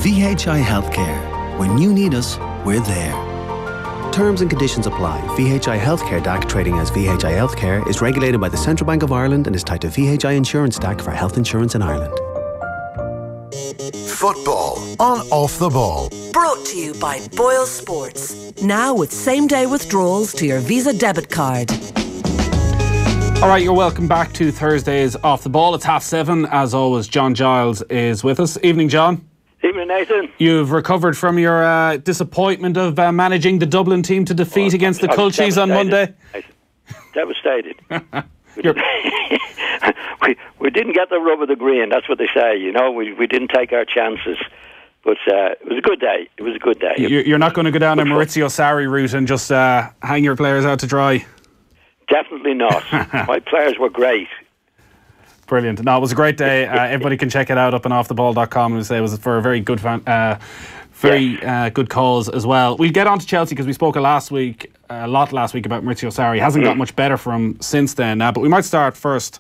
VHI Healthcare. When you need us, we're there. Terms and conditions apply. VHI Healthcare DAC, trading as VHI Healthcare, is regulated by the Central Bank of Ireland and is tied to VHI Insurance DAC for health insurance in Ireland. Football on Off the Ball. Brought to you by Boyle Sports. Now with same-day withdrawals to your Visa debit card. All right, you're welcome back to Thursday's Off the Ball. It's 7:30. As always, John Giles is with us. Evening, John. Evening, Nathan. You've recovered from your disappointment of managing the Dublin team to defeat against the Culchies on Monday? Devastated. we didn't get the rub of the green, that's what they say, you know. We didn't take our chances. But it was a good day. It was a good day. You're not going to go down a Maurizio Sarri route and just hang your players out to dry? Definitely not. My players were great. Brilliant. No, it was a great day. Everybody can check it out up on offtheball.com. And say it was for a very good good cause as well. We'll get on to Chelsea because we spoke a lot last week about Maurizio Sarri. Hasn't got much better for him since then. But we might start first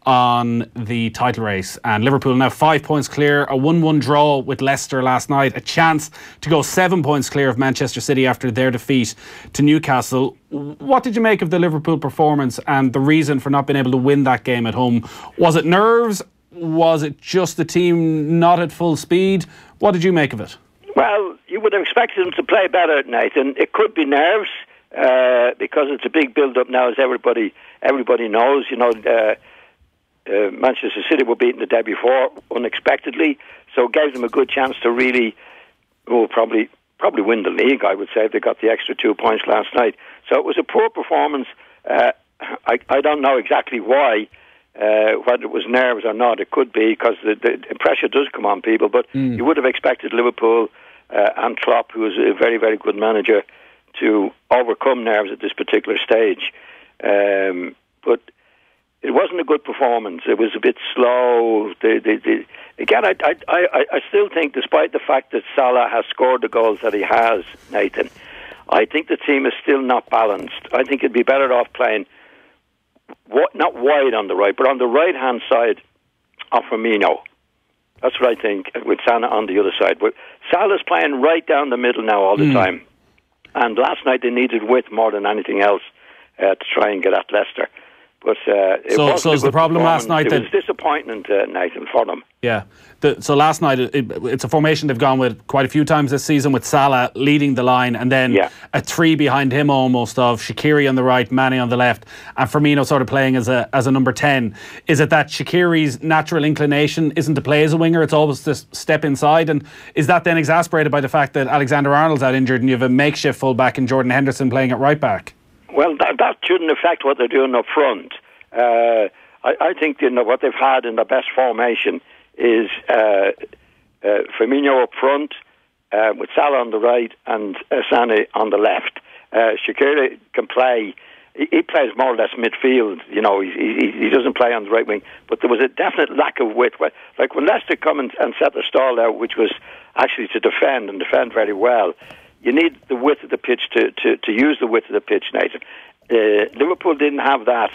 on the title race, and Liverpool now 5 points clear, a 1-1 draw with Leicester last night, a chance to go 7 points clear of Manchester City after their defeat to Newcastle. What did you make of the Liverpool performance and the reason for not being able to win that game at home? Was it nerves? Was it just the team not at full speed? What did you make of it? Well, you would have expected them to play better, Nathan. It could be nerves because it's a big build-up now, as everybody knows. You know, Manchester City were beaten the day before unexpectedly, so it gave them a good chance to really, probably win the league, I would say, if they got the extra 2 points last night. So it was a poor performance. I don't know exactly why, whether it was nerves or not. It could be because the pressure does come on people, but you would have expected Liverpool and Klopp, who is a very, very good manager, to overcome nerves at this particular stage. But it wasn't a good performance. It was a bit slow. Again, I still think, despite the fact that Salah has scored the goals that he has, Nathan, I think the team is still not balanced. I think it'd be better off playing not wide on the right, but on the right-hand side of Firmino. That's what I think, with Salah on the other side. But Salah's playing right down the middle now all the time. And last night they needed width more than anything else to try and get at Leicester. But so is the problem last night? It was disappointment, Nathan, for them. Yeah. So last night, it's a formation they've gone with quite a few times this season, with Salah leading the line, and then a three behind him almost of Shaqiri on the right, Mane on the left, and Firmino sort of playing as a number 10. Is it that Shaqiri's natural inclination isn't to play as a winger, it's always to step inside? And is that then exasperated by the fact that Alexander-Arnold's out injured and you have a makeshift full-back in Jordan Henderson playing at right-back? Well, that shouldn't affect what they're doing up front. I think what they've had in the best formation is Firmino up front, with Salah on the right and Sané on the left. Shaqiri can play. He plays more or less midfield. You know, he doesn't play on the right wing. But there was a definite lack of width. Like when Leicester come and set their stall out, which was actually to defend very well. You need the width of the pitch to use the width of the pitch, Nathan. Liverpool didn't have that,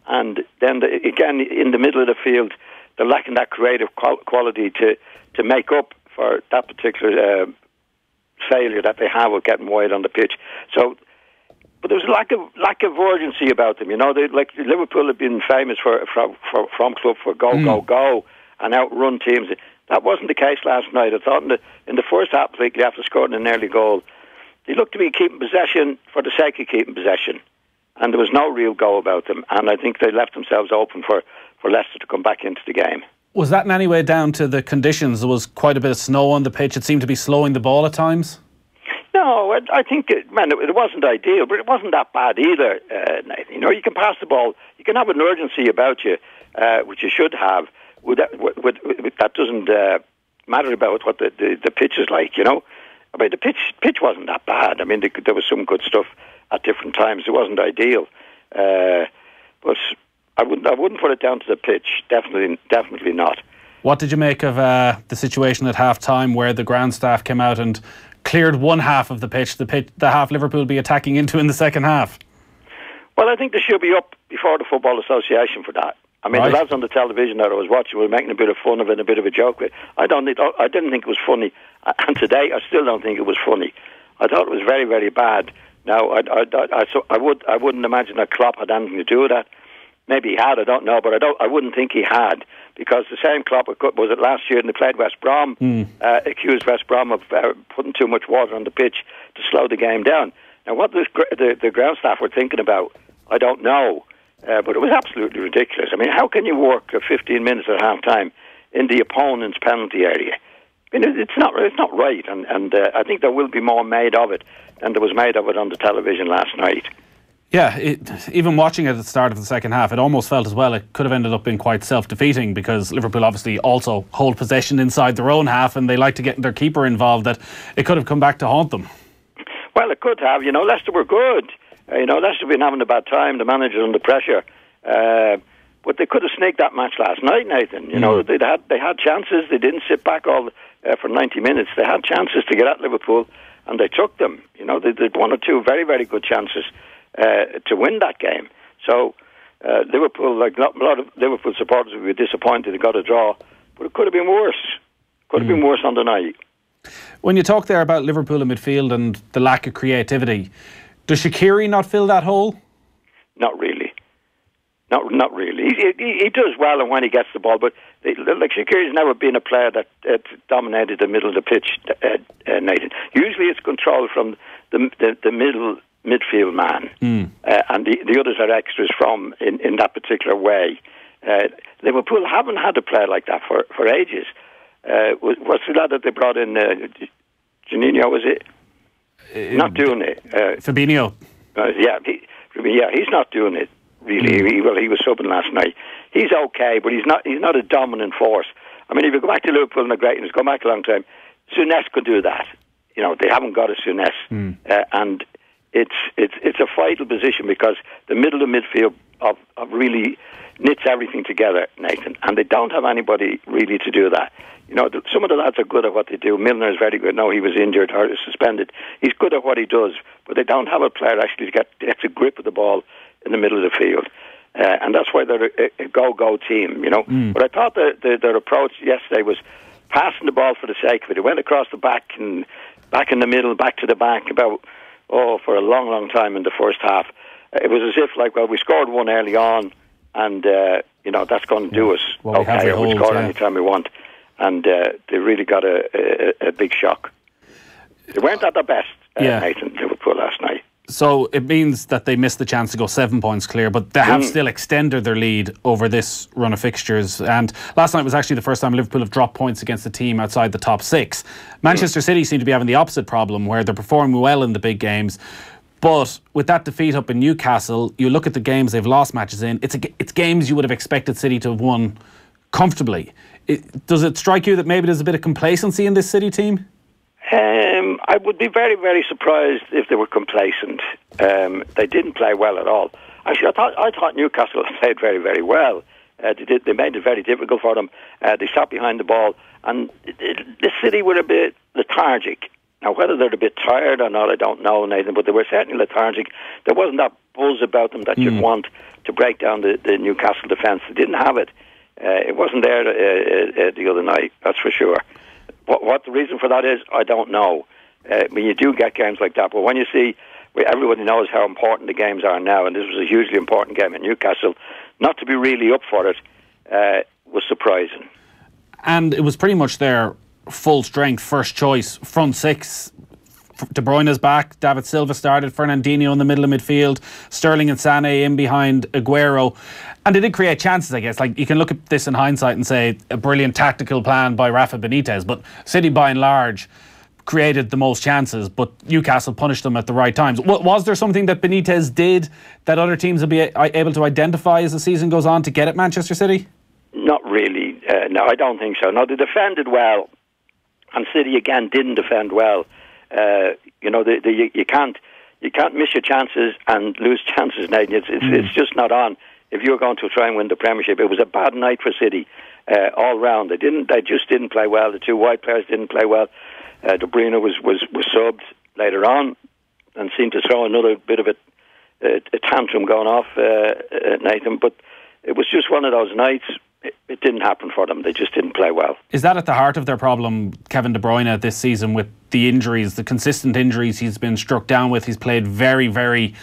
and then again in the middle of the field, they're lacking that creative quality to make up for that particular failure that they have with getting wide on the pitch. So, but there was a lack of urgency about them. You know, Liverpool have been famous from club for go and outrun teams. That wasn't the case last night. I thought in the first half, particularly after scoring an early goal, they looked to be keeping possession for the sake of keeping possession. And there was no real go about them. And I think they left themselves open for Leicester to come back into the game. Was that in any way down to the conditions? There was quite a bit of snow on the pitch. It seemed to be slowing the ball at times. No, I think, it wasn't ideal, but it wasn't that bad either, Nathan. You know, you can pass the ball. You can have an urgency about you, which you should have. That doesn't matter about what the pitch is like, you know. I mean, the pitch wasn't that bad. I mean, there was some good stuff at different times. It wasn't ideal, but I wouldn't put it down to the pitch. Definitely not. What did you make of the situation at half time where the ground staff came out and cleared one half of the pitch, the half Liverpool will be attacking into in the second half? Well, I think they should be up before the Football Association for that. I mean, the lads on the television that I was watching were making a bit of fun of it and a bit of a joke with. I didn't think it was funny And today, I still don't think it was funny. I thought it was very, very bad. Now, I wouldn't imagine that Klopp had anything to do with that. Maybe he had, I don't know, but I wouldn't think he had, because the same Klopp, was it last year, and they played West Brom, accused West Brom of putting too much water on the pitch to slow the game down. Now, what the ground staff were thinking about, I don't know, but it was absolutely ridiculous. I mean, how can you work 15 minutes at half-time in the opponent's penalty area? I mean, it's not right, and I think there will be more made of it than there was made of it on the television last night. Yeah, even watching it at the start of the second half, it almost felt as well it could have ended up being quite self-defeating, because Liverpool obviously also hold possession inside their own half, and they like to get their keeper involved, that it could have come back to haunt them. Well, it could have. Leicester were good. Leicester have been having a bad time, the manager under pressure. But they could have snaked that match last night, Nathan. They had chances. They didn't sit back for 90 minutes. They had chances to get at Liverpool, and they took them. They did one or two very, very good chances to win that game. So Liverpool, like a lot of Liverpool supporters, would be disappointed they got a draw, but it could have been worse. Could have been worse on the night. When you talk there about Liverpool in midfield and the lack of creativity, does Shaqiri not fill that hole? Not really. Not really. He does well when he gets the ball, but Shaqiri's never been a player that dominated the middle of the pitch, Nathan. Usually it's controlled from the middle midfield man, and the others are extras from in that particular way. Liverpool haven't had a player like that for ages. What's the lad that they brought in? Janino, was it? Not doing it. Fabinho. He's not doing it. Really, he was subbing last night. He's okay, but he's not a dominant force. I mean, if you go back to Liverpool in the greatness, go back a long time, Souness could do that. They haven't got a Souness, and it's a vital position, because the middle of midfield of really knits everything together, Nathan, and they don't have anybody really to do that. Some of the lads are good at what they do. Milner is very good. No, he was injured or suspended. He's good at what he does, but they don't have a player actually to get a grip of the ball in the middle of the field. And that's why they're a go-go team, But I thought their approach yesterday was passing the ball for the sake of it. It went across the back and back in the middle, back to the back, for a long, long time in the first half. It was as if, we scored one early on, and, that's going to do us. Well, we'll score anytime we want. And they really got a big shock. They weren't at their best, Nathan, Liverpool last night. So it means that they missed the chance to go 7 points clear, but they have still extended their lead over this run of fixtures. And last night was actually the first time Liverpool have dropped points against a team outside the top six. Manchester City seem to be having the opposite problem, where they're performing well in the big games. But with that defeat up in Newcastle, you look at the games they've lost matches in, it's games you would have expected City to have won comfortably. Does it strike you that maybe there's a bit of complacency in this City team? I would be very, very surprised if they were complacent. They didn't play well at all. Actually, I thought Newcastle played very, very well. They made it very difficult for them. They sat behind the ball, and the City were a bit lethargic. Now, whether they're a bit tired or not, I don't know, Nathan, but they were certainly lethargic. There wasn't that buzz about them that you'd want to break down the Newcastle defence. They didn't have it. It wasn't there the other night, that's for sure. What the reason for that is, I don't know. You do get games like that, but when you see, everybody knows how important the games are now, and this was a hugely important game at Newcastle, not to be really up for it was surprising. And it was pretty much their full strength, first choice, front six. De Bruyne's back, David Silva started, Fernandinho in the middle of midfield, Sterling and Sané in behind Aguero. And they did create chances, I guess. You can look at this in hindsight and say a brilliant tactical plan by Rafa Benitez, but City by and large created the most chances, but Newcastle punished them at the right times. Was there something that Benitez did that other teams will be able to identify as the season goes on to get at Manchester City? Not really. No, I don't think so. No, they defended well, and City again didn't defend well. You can't miss your chances and lose chances, Nathan. It's just not on. If you're going to try and win the Premiership, it was a bad night for City all round. They just didn't play well. The two white players didn't play well. De Bruyne was subbed later on and seemed to throw another bit of a tantrum going off, Nathan. But it was just one of those nights. it didn't happen for them. They just didn't play well. Is that at the heart of their problem, Kevin De Bruyne, this season, with the injuries, the consistent injuries he's been struck down with? He's played very, very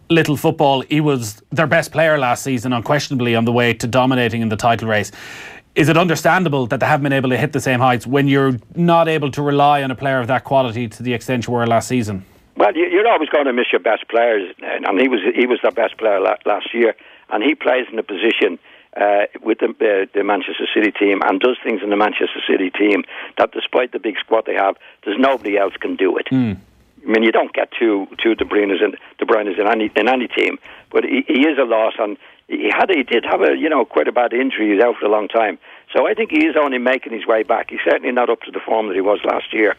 little football. He was their best player last season, unquestionably, on the way to dominating in the title race. Is it understandable that they haven't been able to hit the same heights when you're not able to rely on a player of that quality to the extent you were last season? Well, you're always going to miss your best players, and he was their best player last year, and he plays in a position with the Manchester City team and does things in the Manchester City team that, despite the big squad they have, there's nobody else can do it. I mean, you don't get two De Bruynes in any team, but he is a loss, and he did have quite a bad injury. He was out for a long time, so I think he is only making his way back. He's certainly not up to the form that he was last year,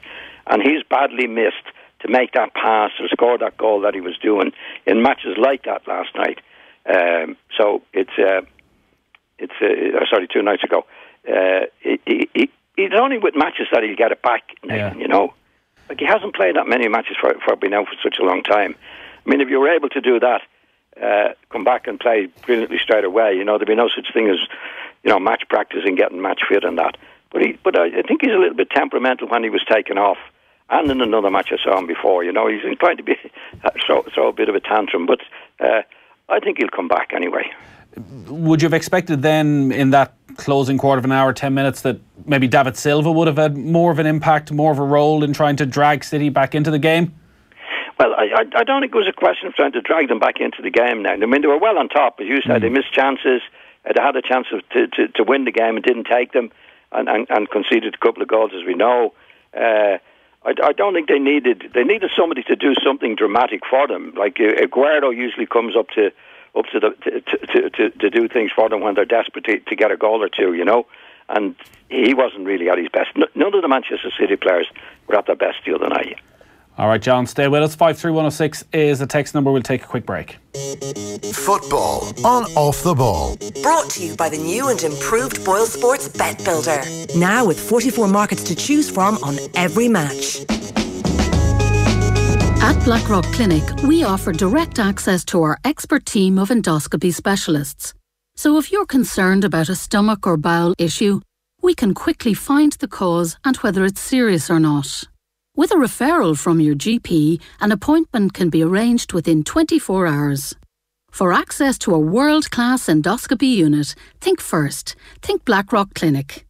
and he's badly missed to make that pass or score that goal that he was doing in matches like that last night. So it's 2 nights ago. It's only with matches that he'll get it back, Nathan, Like, he hasn't played that many matches for being out for such a long time. I mean, if you were able to do that, come back and play brilliantly straight away, there'd be no such thing as, match practice and getting match fit and that. But I think he's a little bit temperamental when he was taken off. And in another match I saw him before, he's inclined to be throw a bit of a tantrum. But I think he'll come back anyway. Would you have expected then, in that closing quarter of an hour, 10 minutes, that maybe David Silva would have had more of an impact, more of a role in trying to drag City back into the game? Well, I don't think it was a question of trying to drag them back into the game now. I mean, they were well on top, as you said. They missed chances. They had a chance to win the game and didn't take them, and conceded a couple of goals, as we know. I don't think they needed somebody to do something dramatic for them. Like Aguero usually comes up to do things for them when they're desperate to get a goal or two, and he wasn't really at his best. None of the Manchester City players were at their best the other night. All right, John, stay with us. 53106 is the text number. We'll take a quick break. Football on Off the Ball. Brought to you by the new and improved Boyle Sports Bet Builder. Now with 44 markets to choose from on every match. At Blackrock Clinic, we offer direct access to our expert team of endoscopy specialists. So if you're concerned about a stomach or bowel issue, we can quickly find the cause and whether it's serious or not. With a referral from your GP, an appointment can be arranged within 24 hours. For access to a world-class endoscopy unit, think first. Think Blackrock Clinic.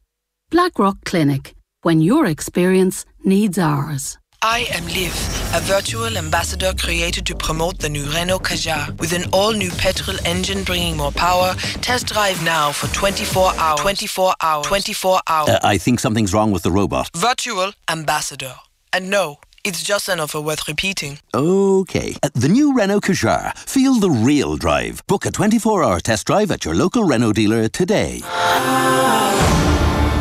Blackrock Clinic, when your experience needs ours. I am Liv, a virtual ambassador created to promote the new Renault Kadjar. With an all-new petrol engine bringing more power, test drive now for 24 hours. 24 hours. 24 hours. I think something's wrong with the robot. Virtual ambassador. And no, it's just an offer worth repeating. Okay. The new Renault Kadjar. Feel the real drive. Book a 24-hour test drive at your local Renault dealer today.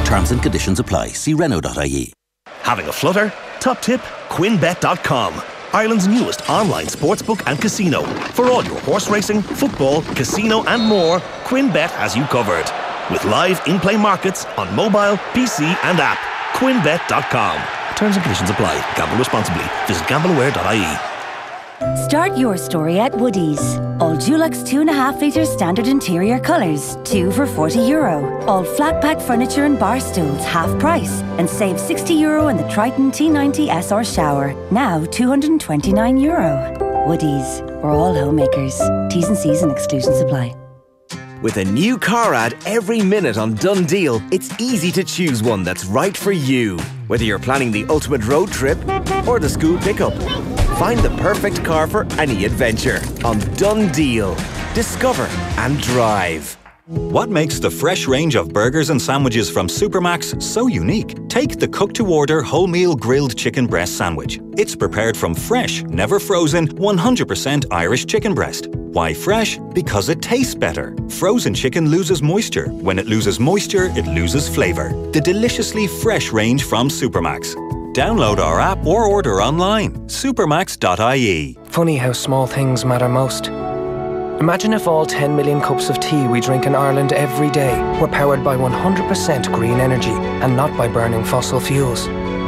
Terms and conditions apply. See Renault.ie. Having a flutter? Top tip, QuinBet.com. Ireland's newest online sportsbook and casino. For all your horse racing, football, casino and more, QuinBet has you covered. With live in-play markets on mobile, PC and app. QuinBet.com. Terms and conditions apply. Gamble responsibly. Visit gambleaware.ie. Start your story at Woodies. All Dulux 2.5 litre standard interior colours, 2 for €40. All flat pack furniture and bar stools, half price. And save €60 in the Triton T90 SR shower, now €229. Woodies, we're all homemakers. T's and C's and exclusions apply. With a new car ad every minute on Done Deal, it's easy to choose one that's right for you. Whether you're planning the ultimate road trip or the school pickup, find the perfect car for any adventure on Done Deal. Discover and drive. What makes the fresh range of burgers and sandwiches from Supermax so unique? Take the cook-to-order wholemeal grilled chicken breast sandwich. It's prepared from fresh, never frozen, 100% Irish chicken breast. Why fresh? Because it tastes better. Frozen chicken loses moisture. When it loses moisture, it loses flavour. The deliciously fresh range from Supermax. Download our app or order online. Supermax.ie. Funny how small things matter most. Imagine if all 10 million cups of tea we drink in Ireland every day were powered by 100% green energy and not by burning fossil fuels.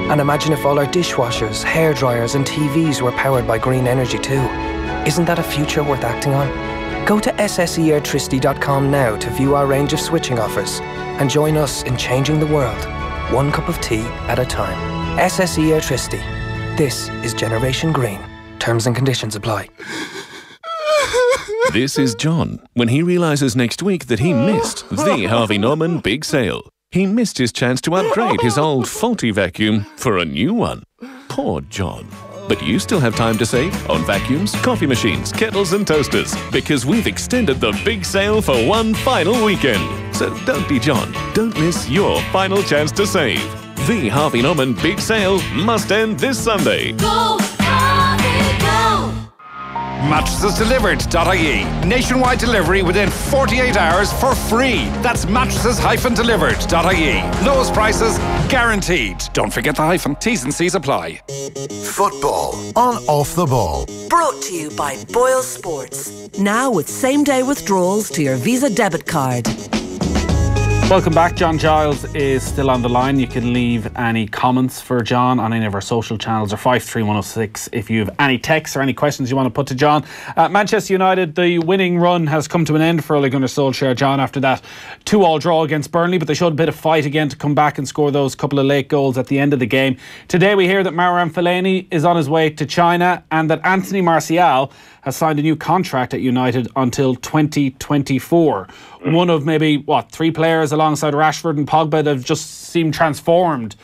And imagine if all our dishwashers, hairdryers and TVs were powered by green energy too. Isn't that a future worth acting on? Go to sselectricity.com now to view our range of switching offers and join us in changing the world, one cup of tea at a time. SSE Electricity. This is Generation Green. Terms and conditions apply. This is John when he realises next week that he missed the Harvey Norman big sale. He missed his chance to upgrade his old faulty vacuum for a new one. Poor John. But you still have time to save on vacuums, coffee machines, kettles and toasters because we've extended the big sale for one final weekend. So don't be John. Don't miss your final chance to save. The Harvey Norman big sale must end this Sunday. Go, Harvey, go! Mattresses-delivered.ie. Nationwide delivery within 48 hours for free. That's mattresses-delivered.ie. Lowest prices guaranteed. Don't forget the hyphen. T's and C's apply. Football on Off the Ball. Brought to you by Boyle Sports. Now with same-day withdrawals to your Visa debit card. Welcome back. John Giles is still on the line. You can leave any comments for John on any of our social channels or 53106 if you have any texts or any questions you want to put to John. Manchester United, the winning run has come to an end for Ole Gunnar Solskjaer, John, after that 2-2 draw against Burnley, but they showed a bit of fight again to come back and score those couple of late goals at the end of the game. Today we hear that Marouane Fellaini is on his way to China and that Anthony Martial has signed a new contract at United until 2024. One of maybe, 3 players alongside Rashford and Pogba that have just seemed transformed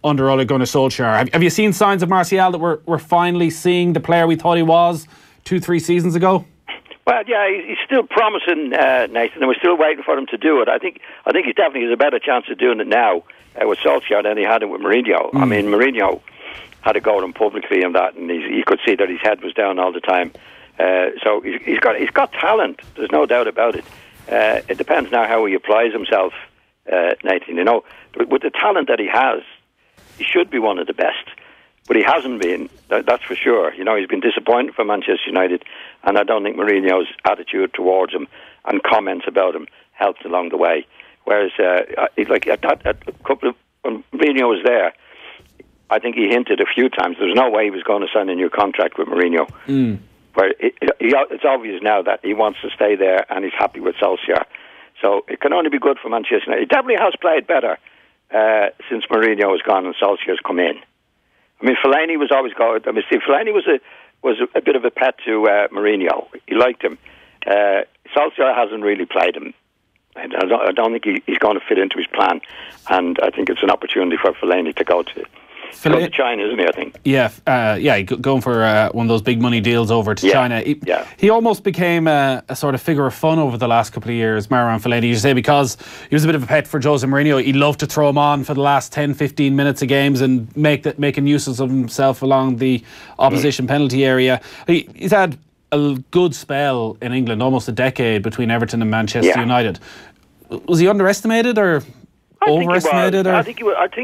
under Ole Gunnar Solskjaer. Have you seen signs of Martial that we're finally seeing the player we thought he was 2-3 seasons ago? Well, yeah, he's still promising, Nathan, and we're still waiting for him to do it. I think he definitely has a better chance of doing it now with Solskjaer than he had it with Mourinho. I mean, Mourinho had a go at him publicly and that, and he could see that his head was down all the time. So he's got talent. There's no doubt about it. It depends now how he applies himself, Nathan. You know, with the talent that he has, he should be one of the best. But he hasn't been. That's for sure. You know, he's been disappointed for Manchester United, and I don't think Mourinho's attitude towards him and comments about him helped along the way. Whereas, like a couple of when Mourinho was there, I think he hinted a few times there's no way he was going to sign a new contract with Mourinho. Where it's obvious now that he wants to stay there and he's happy with Solskjaer. So it can only be good for Manchester United. He definitely has played better since Mourinho has gone and Solskjaer's come in. I mean, Fellaini was always good. I mean, see, Fellaini was a bit of a pet to Mourinho. He liked him. Solskjaer hasn't really played him. I don't think he's going to fit into his plan. And I think it's an opportunity for Fellaini to go to China, isn't he, I think? Yeah, going for one of those big money deals over to China. He almost became a sort of figure of fun over the last couple of years, Marouane Fellaini. You say because he was a bit of a pet for Jose Mourinho. He loved to throw him on for the last 10-15 minutes of games and making use of himself along the opposition penalty area. He's had a good spell in England, almost a decade between Everton and Manchester United. Was he underestimated or overestimated? I think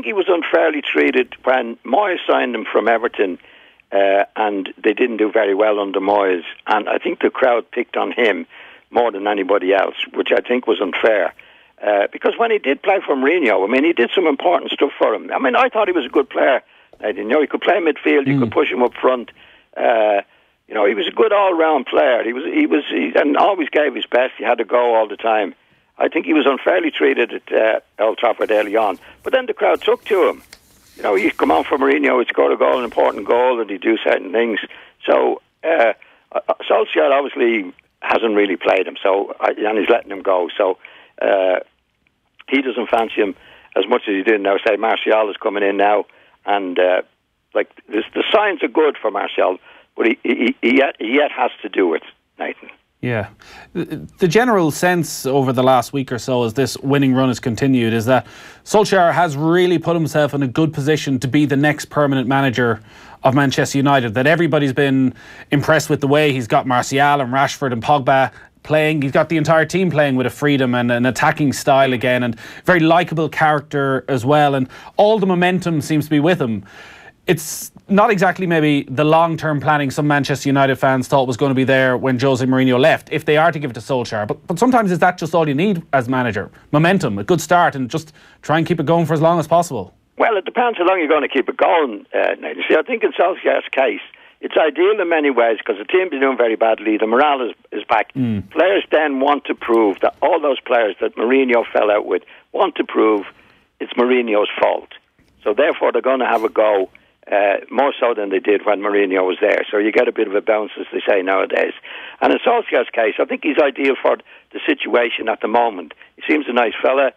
he was unfairly treated when Moyes signed him from Everton, and they didn't do very well under Moyes. And I think the crowd picked on him more than anybody else, which I think was unfair. Because when he did play for Mourinho, I mean, he did some important stuff for him. I mean, I thought he was a good player. I didn't know he could play midfield. You could push him up front. You know, he was a good all-round player. He and always gave his best. He had to go all the time. I think he was unfairly treated at Old Trafford early on. But then the crowd took to him. You know, he'd come on for Mourinho, he'd score a goal, an important goal, and he'd do certain things. So Solskjaer obviously hasn't really played him, and he's letting him go. So he doesn't fancy him as much as he did now. Say Martial is coming in now, and the signs are good for Martial, but he yet has to do it, Nathan. Yeah. The general sense over the last week or so as this winning run has continued is that Solskjaer has really put himself in a good position to be the next permanent manager of Manchester United, that everybody's been impressed with the way he's got Martial and Rashford and Pogba playing. He's got the entire team playing with a freedom and an attacking style again, and very likeable character as well, and all the momentum seems to be with him. It's not exactly maybe the long-term planning some Manchester United fans thought was going to be there when Jose Mourinho left, if they are to give it to Solskjaer. But sometimes is that just all you need as manager? Momentum, a good start, and just try and keep it going for as long as possible. Well, it depends how long you're going to keep it going, Nathan. See, I think in Solskjaer's case, it's ideal in many ways because the team's doing very badly. The morale is back. Players then want to prove that all those players that Mourinho fell out with want to prove it's Mourinho's fault. So therefore they're going to have a go, more so than they did when Mourinho was there. So you get a bit of a bounce, as they say nowadays. And in Solskjaer's case, I think he's ideal for the situation at the moment. He seems a nice fella.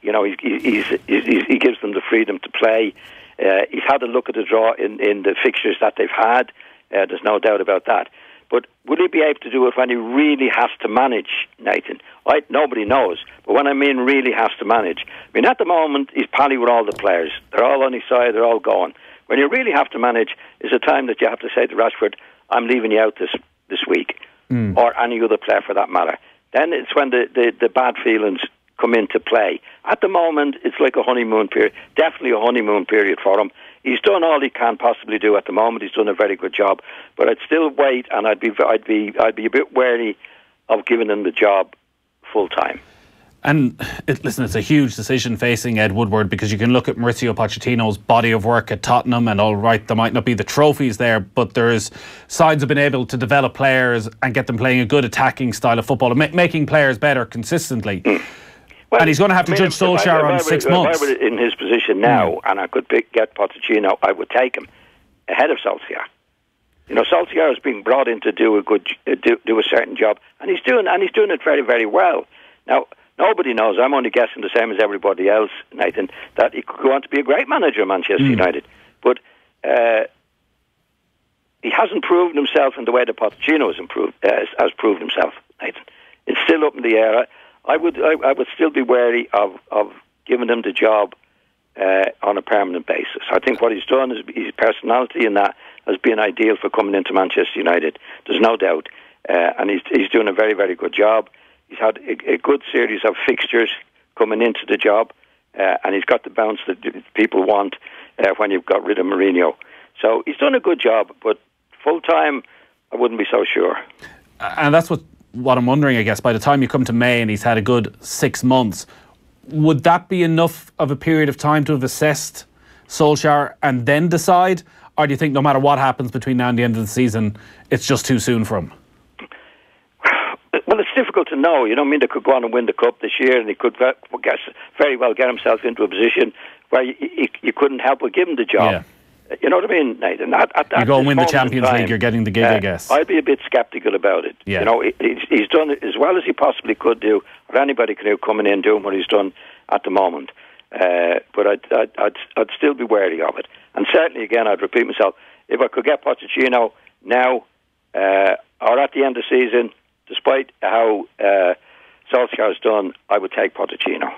He gives them the freedom to play. He's had a look at the draw in the fixtures that they've had. There's no doubt about that. But will he be able to do it when he really has to manage, Nathan? Nobody knows. But when I mean really has to manage, I mean at the moment he's pally with all the players. They're all on his side. They're all going. When you really have to manage is a time that you have to say to Rashford, I'm leaving you out this week, or any other player for that matter. Then it's when the bad feelings come into play. At the moment, it's like a honeymoon period. Definitely a honeymoon period for him. He's done all he can possibly do at the moment. He's done a very good job, but I'd still wait, and I'd be a bit wary of giving him the job full time. And listen, it's a huge decision facing Ed Woodward, because you can look at Mauricio Pochettino's body of work at Tottenham, and all right, there might not be the trophies there, but there's sides have been able to develop players and get them playing a good attacking style of football and making players better consistently. Well, and he's going to have to judge Solskjaer on 6 months. If I were in his position now and I could get Pochettino, I would take him ahead of Solskjaer. You know, Solskjaer is being brought in to do a certain job, and he's doing it very, very well. Now, nobody knows. I'm only guessing the same as everybody else, Nathan, that he could go on to be a great manager at Manchester United. But he hasn't proven himself in the way that Pochettino has proved himself, Nathan. It's still up in the air. I would still be wary of giving him the job on a permanent basis. I think what he's done is his personality in that has been ideal for coming into Manchester United. There's no doubt, and he's doing a very, very good job. He's had a good series of fixtures coming into the job, and he's got the bounce that people want when you've got rid of Mourinho. So he's done a good job, but full time, I wouldn't be so sure. And that's what I'm wondering, I guess, by the time you come to May and he's had a good 6 months, would that be enough of a period of time to have assessed Solskjaer and then decide? Or do you think no matter what happens between now and the end of the season, it's just too soon for him? Well, it's difficult to know. You know what I mean? They could go on and win the Cup this year, and he could very well get himself into a position where you couldn't help but give him the job. Yeah. You know what I mean, Nathan? You go and win the Champions League, you're getting the gig, I guess. I'd be a bit sceptical about it. Yeah. You know, he's done it as well as he possibly could do, or anybody can do, coming in doing what he's done at the moment. But I'd still be wary of it. And certainly, again, I'd repeat myself, if I could get Pochettino now or at the end of the season, despite how Solskjaer's done, I would take Pochettino.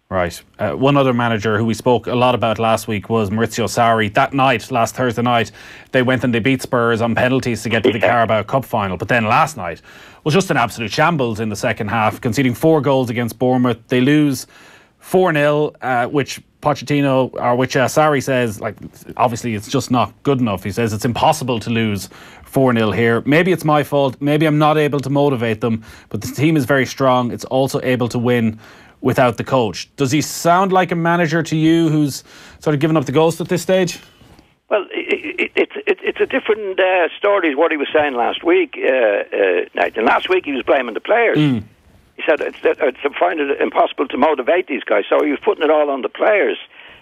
Right. One other manager who we spoke a lot about last week was Maurizio Sarri. That night, last Thursday night, they went and they beat Spurs on penalties to get to the Carabao Cup final. But then last night was just an absolute shambles in the second half, conceding 4 goals against Bournemouth. They lose 4-0, which Sarri says, like, obviously it's just not good enough. He says it's impossible to lose 4-0 here. Maybe it's my fault. Maybe I'm not able to motivate them. But the team is very strong. It's also able to win without the coach. Does he sound like a manager to you who's sort of given up the ghost at this stage? Well, it's a different story what he was saying last week. And last week he was blaming the players. He said I find it impossible to motivate these guys, so he was putting it all on the players.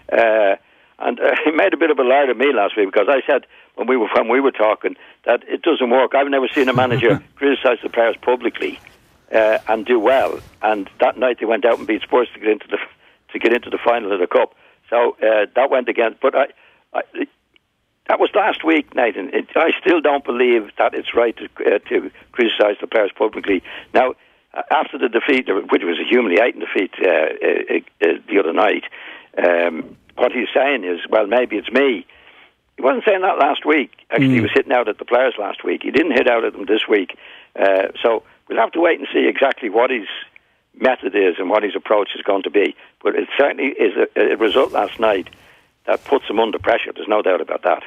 And he made a bit of a liar to me last week, because I said when we were talking that it doesn't work. I've never seen a manager criticise the players publicly and do well. And that night they went out and beat Spurs to get into the final of the Cup. So that went against. But that was last week, Nathan. I still don't believe that it's right to criticise the players publicly. Now, after the defeat, which was a humiliating defeat the other night, what he's saying is, well, maybe it's me. He wasn't saying that last week. Actually, he was hitting out at the players last week. He didn't hit out at them this week. So we'll have to wait and see exactly what his method is and what his approach is going to be. But it certainly is a result last night that puts him under pressure. There's no doubt about that.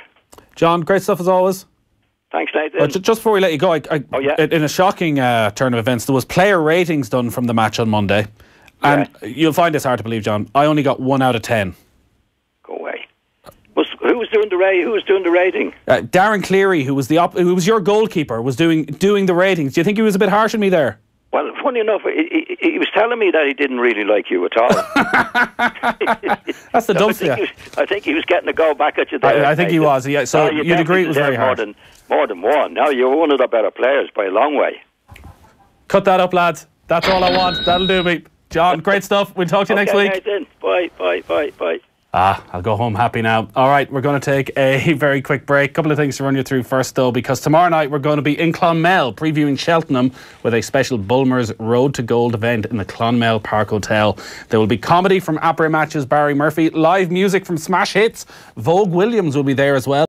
John, great stuff as always. Thanks, Nathan. Just before we let you go, in a shocking turn of events, there was player ratings done from the match on Monday. And you'll find this hard to believe, John. I only got 1 out of 10. Go away. Who was doing the rating? Darren Cleary, who was who was your goalkeeper, was doing the ratings. Do you think he was a bit harsh on me there? Well, funny enough, he was telling me that he didn't really like you at all. That's the dump. I think he was getting a go back at you there. I think he was. Yeah. So you'd agree it was very harsh. More than one. Now you're one of the better players by a long way. Cut that up, lads. That's all I want. That'll do me. John, great stuff. We'll talk to you next week. Then. Bye. I'll go home happy now. All right, we're going to take a very quick break. Couple of things to run you through first, though, because tomorrow night we're going to be in Clonmel previewing Cheltenham with a special Bulmers Road to Gold event in the Clonmel Park Hotel. There will be comedy from après matches Barry Murphy, live music from Smash Hits. Vogue Williams will be there as well.